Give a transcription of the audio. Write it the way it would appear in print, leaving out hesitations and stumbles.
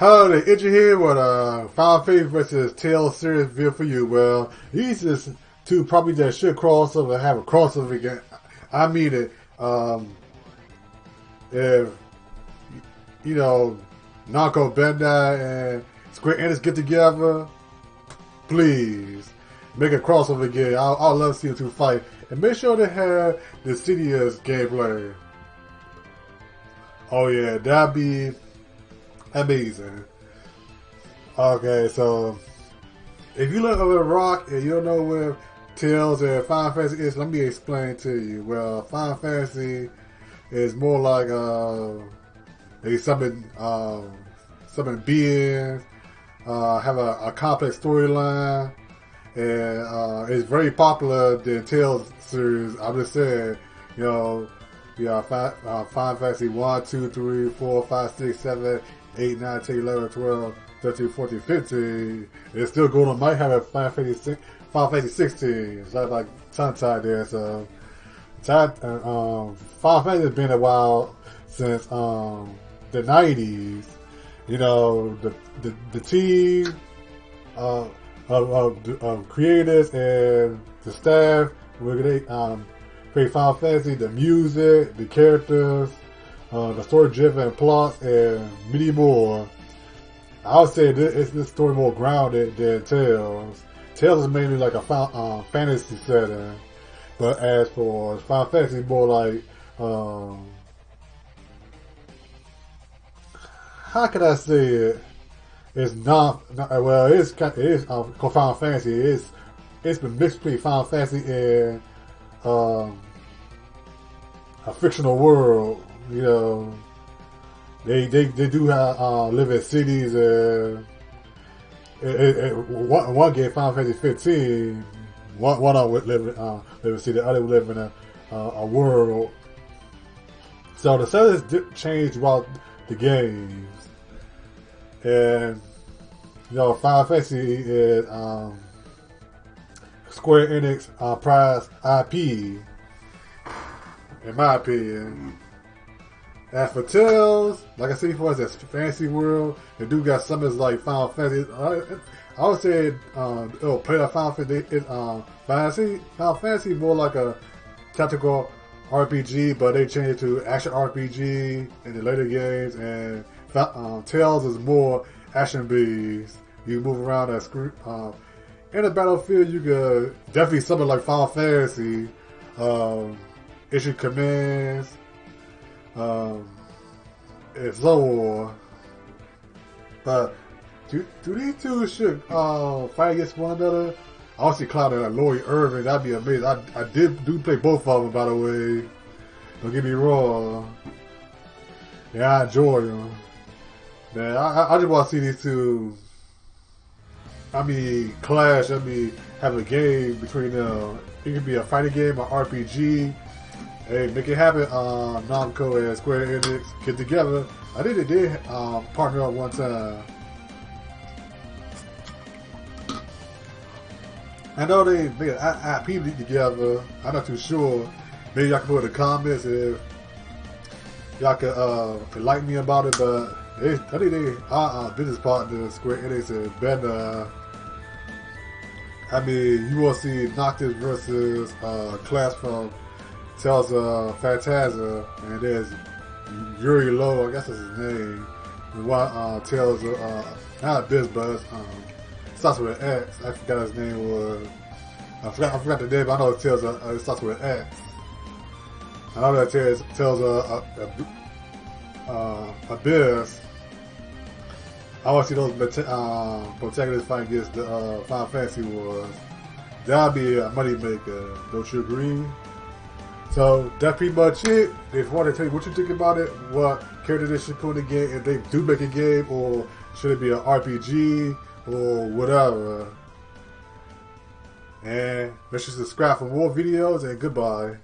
Hello there, Itchy here with Final Fantasy versus Tales series video for you. Well, these is two probably that should cross over, have a crossover again. I mean it. If you know Namco, Bandai, and Square Enix get together, please make a crossover again. I'd love to see the two fight, and make sure they have the Sidious gameplay. Oh yeah, that'd be amazing. Okay, so if you look over the rock and you don't know where Tales and Final Fantasy is, let me explain to you. Well, Final Fantasy is more like they summon beings, have a complex storyline, and it's very popular. The Tales series, I'm just saying, you know, Final Fantasy 1, 2, 3, 4, 5, 6, 7, 8, 9, 10, 11, 12, 13, 14, 15. It's still going on. Might have a Final Fantasy 16. It's like tongue tied there. So, Final Fantasy has been a while since the 90s. You know, the team of creators and the staff, where they create Final Fantasy, the music, the characters, the story-driven plots, and many more. I would say this story more grounded than Tales. Tales is mainly like a fantasy setting, but as for Final Fantasy, more like how can I say it? It's not well. It is called Final Fantasy. It's been mixed between Final Fantasy and a fictional world. You know, they do have live in cities. One game, Final Fantasy 15, one of them live in a city, the other live in a world. So the settings change throughout the games, and you know, Final Fantasy is Square Enix prize IP, in my opinion. As for Tales, like I said before, it's a fantasy world. They do got some that's like Final Fantasy. I would say it'll play like Final Fantasy. Final Fantasy more like a tactical RPG, but they changed it to action RPG in the later games. And Tales is more action based. You move around that screen. In the battlefield, you could definitely something like Final Fantasy. Issue commands. And so on. But do these two should fight against one another? I also see Cloud and Lloyld Irving. That'd be amazing. I do play both of them, by the way. Don't get me wrong. Yeah, I enjoy them. Man, I just want to see these two. I mean, clash. I mean, have a game between them. It could be a fighting game, an RPG. Hey, make it happen. Namco and Square Enix get together. I think they did partner up one time. I know they IP together. I'm not too sure. Maybe y'all can put in the comments if y'all can enlighten me about it. But I think they are business partners, Square Enix and Bandai. I mean, you will see Noctis versus Clash from Tales of Phantasm, and there's Yuri Low, I guess that's his name. And one Tales of not this, but starts with an X. I forgot his name was. I forgot the name. But I know it Tales it starts with an X. I know that Tales Abyss. I want to see those protagonists fight against the Final Fantasy Wars. That'd be a money maker. Don't you agree? So that's pretty much it. If I want to tell you what you think about it, what character they should put in the game, if they do make a game, or should it be an RPG, or whatever. And make sure to subscribe for more videos, and goodbye.